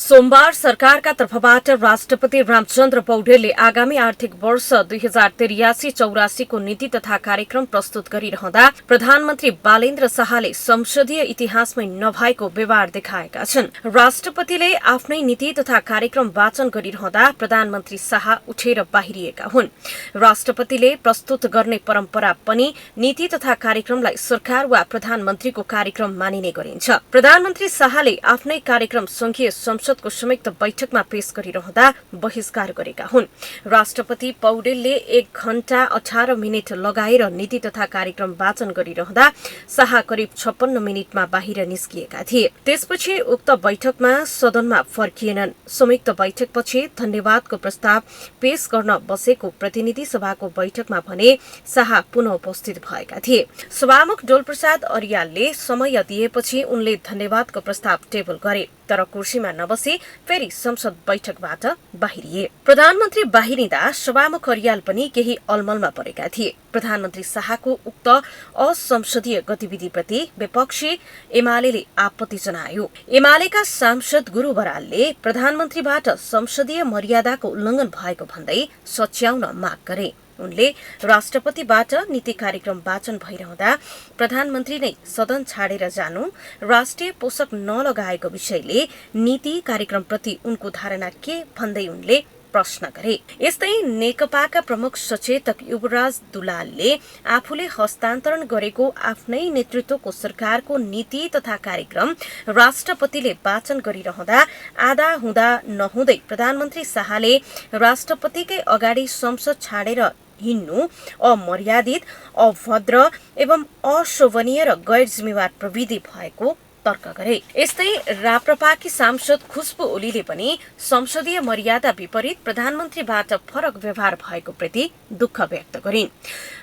सोमबार सरकारका तर्फबाट राष्ट्रपति रामचन्द्र पौडेलले आगामी आर्थिक वर्ष 2083-84 को नीति तथा कार्यक्रम प्रस्तुत गरिरहँदा प्रधानमन्त्री बालेन र शाहले संसदीय इतिहासमै नभएको व्यवहार देखाएका छन्। राष्ट्रपतिले आफ्नै नीति तथा कार्यक्रम वाचन गरिरहँदा प्रधानमन्त्री शाह उठेर बाहिरिएका हुन्। राष्ट्रपतिले प्रस्तुत गर्ने परम्परा पनि नीति तथा कार्यक्रमलाई सरकार वा प्रधानमन्त्रीको कार्यक्रम मानिने गरिन्छ। प्रधानमन्त्री शाहले आफ्नै कार्यक्रम संघीय संसदको संयुक्त बैठकमा पेश गरिरहँदा बहिष्कार गरेका हुन्। राष्ट्रपति पौडेलले 1 घण्टा 18 मिनट लगाएर नीति तथा कार्यक्रम वाचन गरिरहँदा शाह करिब 56 मिनटमा बाहिर निस्किएका थिए। त्यसपछि उक्त बैठकमा सदनमा फर्किएनन्। संयुक्त बैठकपछि धन्यवादको प्रस्ताव पेश गर्न बसेको प्रतिनिधि सभाको बैठकमा भने शाह पुनः उपस्थित भएका थिए। सभामुख डोलप्रसाद अर्यालले समय दिएपछि उनले धन्यवादको प्रस्ताव टेबल गरे, तर कुर्सीमा नबसी फेरि संसद बैठकबाट बाहिरिए। प्रधानमन्त्री बाहिरिँदा सभामुख अर्याल पनि केही अलमलमा परेका थिए। प्रधानमन्त्री शाहको उक्त असंसदीय गतिविधिप्रति विपक्षी एमाले आपत्ति जनायो। एमालेका सांसद गुरु बरालले प्रधानमन्त्रीबाट संसदीय मर्यादाको उल्लंघन भएको भन्दै सच्याउन माग गरे। उनले राष्ट्रपतिबाट नीति कार्यक्रम वाचन भइरहँदा प्रधानमन्त्री नै सदन छाडेर जानु, राष्ट्रिय पोषक नलगाएको विषयले नीति कार्यक्रमप्रति उनको धारणा के भन्दै उनले प्रश्न गरे। यस्तै नेकपाका प्रमुख सचेतक युवराज दुलालले आफूले हस्तान्तरण गरेको आफ्नै नेतृत्वको सरकारको नीति तथा कार्यक्रम राष्ट्रपतिले वाचन गरिरहँदा आधा हुँदा नहुँदै प्रधानमन्त्री शाहले राष्ट्रपतिकै अगाडि संसद छाडेर हिँड्नु अमर्यादित, अभद्र एवं अशोभनीय र गैर जिम्मेवार प्रविधि भएको तर्क गरे। यस्तै राप्रपाकी सांसद खुशबु ओलीले पनि संसदीय मर्यादा विपरीत प्रधानमन्त्रीबाट फरक व्यवहार भएको प्रति दुःख व्यक्त गरिन्।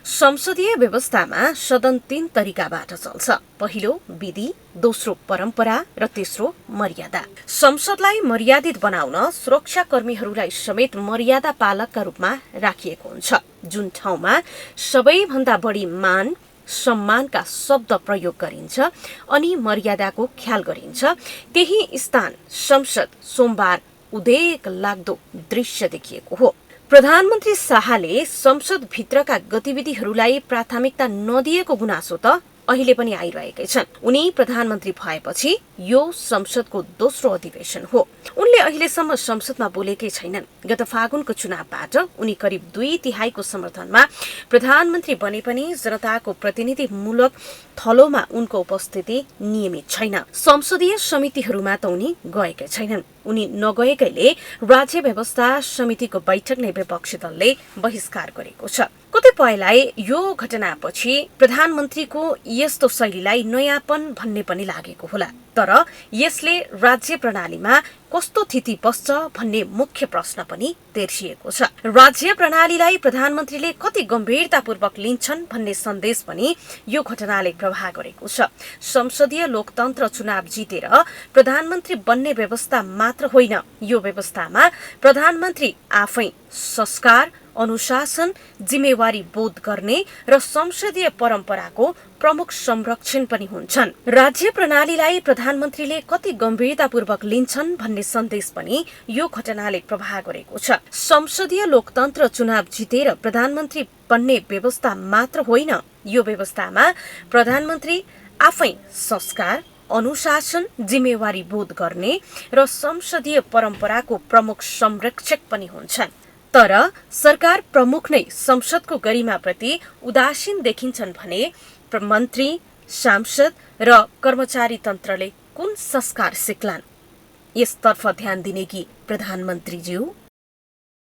संसदीय व्यवस्थामा सदन 3 तरिकाबाट चल्छ। पहिलो विधि, दोस्रो परम्परा र तेस्रो मर्यादा। संसदलाई मर्यादित बनाउन सुरक्षाकर्मीहरूलाई समेत मर्यादा पालकका रूपमा राखिएको हुन्छ। जुन ठाउँमा सबैभन्दा बढी मान सम्मानका शब्द प्रयोग गरिन्छ अनि मर्यादाको ख्याल गरिन्छ, त्यही स्थान संसद सोमबार उदेक लाग्दो दृश्य देखिएको हो। प्रधानमन्त्री शाहले संसद भित्रका गतिविधिहरूलाई प्राथमिकता नदिएको गुनासो त अहिले पनि आइरहेकै छन्। उनी प्रधानमन्त्री भएपछि यो संसदको दोस्रो अधिवेशन हो। उनले अहिलेसम्म संसदमा बोलेकै छैनन्। गत फागुनको चुनावबाट उनी करिब 2/3 समर्थनमा प्रधानमन्त्री बने पनि जनताको प्रतिनिधिमूलक थलोमा उनको उपस्थिति नियमित छैन। संसदीय समितिहरूमा त उनी गएकै छैनन्। उनी नगएकैले राज्य व्यवस्था समितिको बैठक नै विपक्षी दलले बहिष्कार गरेको छ। कतिपयलाई यो घटनापछि प्रधानमन्त्रीको यस्तो शैलीलाई नयाँपन भन्ने पनि लागेको होला, तर यसले राज्य प्रणालीमा कस्तो स्थिति बस्छ भन्ने मुख्य प्रश्न पनि तेर्सिएको छ। राज्य प्रणालीलाई प्रधानमन्त्रीले कति गम्भीरतापूर्वक लिन्छन् भन्ने सन्देश पनि यो घटनाले प्रभाव गरेको छ। संसदीय लोकतन्त्र चुनाव जितेर प्रधानमन्त्री बन्ने व्यवस्था मात्र होइन, यो व्यवस्थामा प्रधानमन्त्री आफै संस्कार, अनुशासन, जिम्मेवारी बोध गर्ने र संसदीय परम्पराको प्रमुख संरक्षण पनि हुन्छन्। राज्य प्रणालीलाई प्रधानमन्त्रीले कति गम्भीरतापूर्वक लिन्छन् भन्ने सन्देश पनि यो घटनाले प्रभाव गरेको छ। संसदीय लोकतन्त्र चुनाव जितेर प्रधानमन्त्री बन्ने व्यवस्था मात्र होइन, यो व्यवस्थामा प्रधानमन्त्री आफै संस्कार, अनुशासन, जिम्मेवारी बोध गर्ने र संसदीय परम्पराको प्रमुख संरक्षक पनि हुन्छन्। तर सरकार प्रमुख नै संसदको गरिमाप्रति उदासीन देखिन्छन् भने मन्त्री, सांसद र कर्मचारी तन्त्रले कुन संस्कार सिक्लान्? यसतर्फ ध्यान दिने कि प्रधानमन्त्रीज्यू?